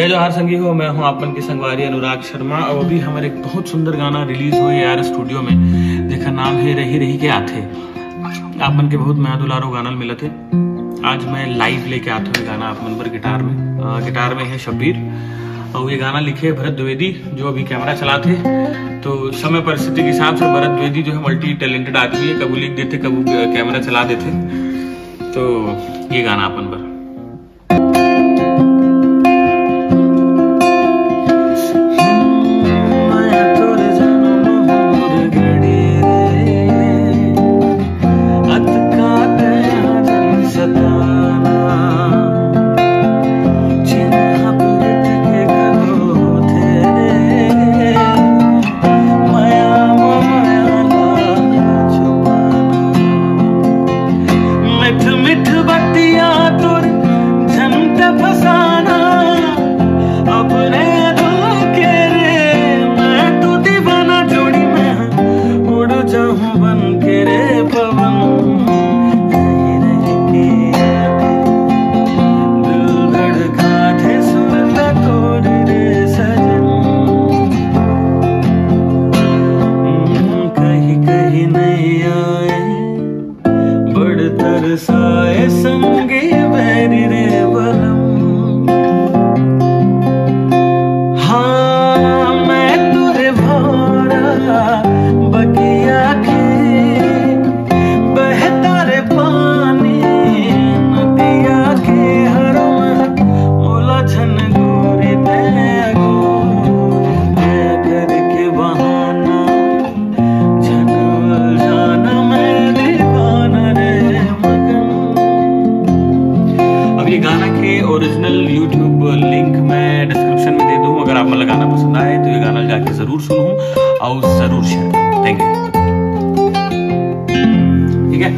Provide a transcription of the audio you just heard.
जय जोहार संगी हो, मैं हूं आपन के संगवारी अनुराग शर्मा। और अभी हमारे एक बहुत सुंदर गाना रिलीज हुए यार स्टूडियो में, जेकर नाम है रही रही के आथे। आपन के बहुत मैं दुलारो गाना मिला थे। आज मैं लाइव लेके आता हूँ गाना आप मन पर गिटार में है शब्बीर, और ये गाना लिखे भरत द्विवेदी जो अभी कैमरा चलाते। तो समय परिस्थिति के हिसाब से भरत द्विवेदी जो है मल्टी टैलेंटेड आदमी है, कबू लिख देते कबू कैमरा चला देते। तो ये गाना अपन पर तरसाए संगे बैरी रे बलम। हाँ मैं तुरे भौरा बगिया के बहता रे पानी नदिया के हर मन मोला झन गोरी देगो करके बहाना झन जाना मैं दीवाना रे। ये गाना के ओरिजिनल यूट्यूब लिंक मैं डिस्क्रिप्शन में दे दूं, अगर आप मन गाना पसंद आए तो ये गाना जाके जरूर सुनो और जरूर शेयर करो। Thank you. ठीक है।